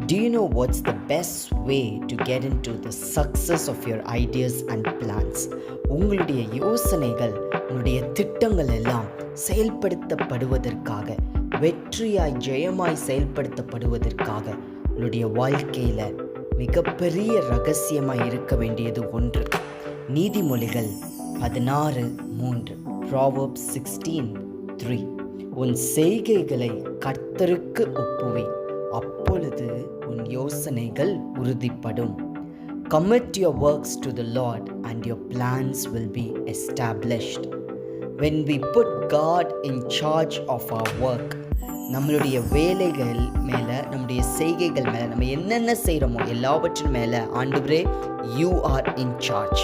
Do you know what's the best way to get into the success of your ideas and plans? உங்களுடைய யோசனைகள், உங்களுடைய திட்டங்கள் எல்லாம் செயல்படுத்தப்படுவதற்காக, வெற்றியாய் ஜெயமாய் செயல்படுத்தப்படுவதற்காக உங்களுடைய வாழ்க்கையில் மிகப்பெரிய ரகசியமாய் இருக்க வேண்டியது ஒன்று. நீதிமொழிகள் 16:3, Proverbs 16:3. உன் செய்கைகளை கர்த்தருக்கு ஒப்புவை, அப்பொழுது உன் யோசனைகள் உறுதிப்படும். Commit your works to the Lord and your plans will be established. When we put God in charge of our work, நம்மளுடைய வேலைகள் மேலே, நம்முடைய செய்கைகள் மேலே, நம்ம என்னென்ன செய்கிறோமோ எல்லாவற்றின் மேலே ஆண்டவரே you are in charge.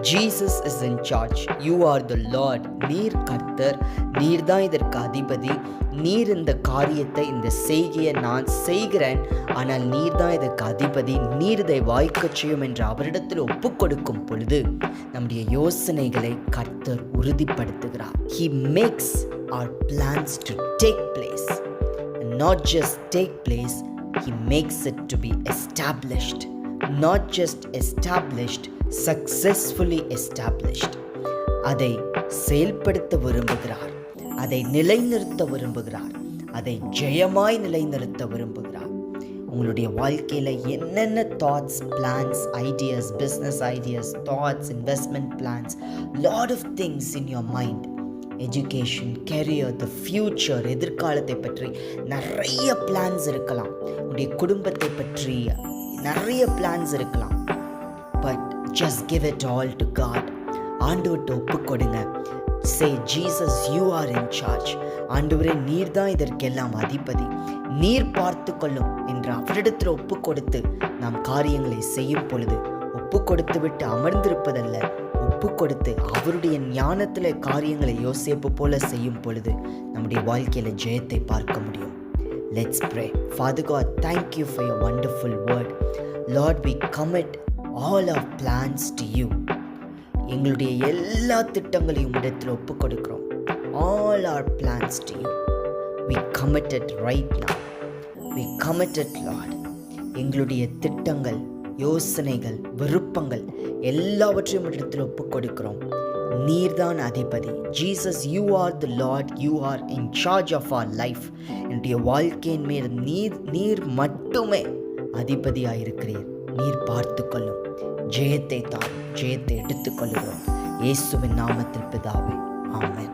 Jesus is in charge. You are the Lord. நீர் கர்த்தர், நீர் தான் இதற்கு அதிபதி. நீர் இந்த காரியத்தை, இந்த செய்கையை நான் செய்கிறேன், ஆனால் நீர் தான் இதற்கு அதிபதி, நீர் இதை வாய்க்கச் செய்யும் என்று அவரிடத்தில் ஒப்பு கொடுக்கும் பொழுது நம்முடைய யோசனைகளை கர்த்தர் உறுதிப்படுத்துகிறார். He makes our plans to take place, and not just take place, he makes it to be established. Not just established, successfully established. அதை செயல்படுத்த விரும்புகிறார், அதை நிலைநிறுத்த விரும்புகிறார், அதை ஜெயமாய் நிலைநிறுத்த விரும்புகிறார். உங்களுடைய வாழ்க்கையில் என்னென்ன thoughts, plans, ideas, business ideas, thoughts, investment plans, lot of things in your mind, education, career, the future, எதிர்காலத்தை பற்றி நிறைய பிளான்ஸ் இருக்கலாம். உங்களுடைய குடும்பத்தை பற்றி நிறைய பிளான்ஸ் இருக்கலாம். But just give it all to God. ஆண்டவர்கிட்ட ஒப்பு கொடுங்க. Say, Jesus, you are in charge. ஆண்டவரே நீர் தான் இதற்கெல்லாம் அதிபதி, நீர் பார்த்து கொள்ளும் என்று அவரிடத்தில் ஒப்பு கொடுத்து நாம் காரியங்களை செய்யும் பொழுது, ஒப்பு கொடுத்து விட்டு அமர்ந்திருப்பதல்ல, ஒப்பு கொடுத்து அவருடைய ஞானத்தில் காரியங்களை யோசேப்பு போல செய்யும் பொழுது நம்முடைய வாழ்க்கையில் ஜெயத்தை பார்க்க முடியும். Let's pray. Father God, thank you for your wonderful word. Lord, we commit all our plans to you. எங்களுடைய எல்லா திட்டங்களையும் இடத்தில் ஒப்பு கொடுக்கிறோம். All our plans to you. We commit it right now. We commit it, Lord. எங்களுடைய திட்டங்கள், யோசனைகள், விருப்பங்கள் எல்லாவற்றையும் இடத்தில் ஒப்பு கொடுக்கிறோம். நீர்தான் அதிபதி. Jesus, you are the Lord. You are in charge of our life. என்னுடைய வாழ்க்கையின் மேல் நீர் மட்டுமே அதிபதியாயிருக்கிறீர். நீர் பார்த்து கொள்ளும். ஜெயத்தை தான், ஜெயத்தை எடுத்துக்கொள்கிறோம். இயேசுவின் நாமத்தில் பிதாவே, ஆமென்.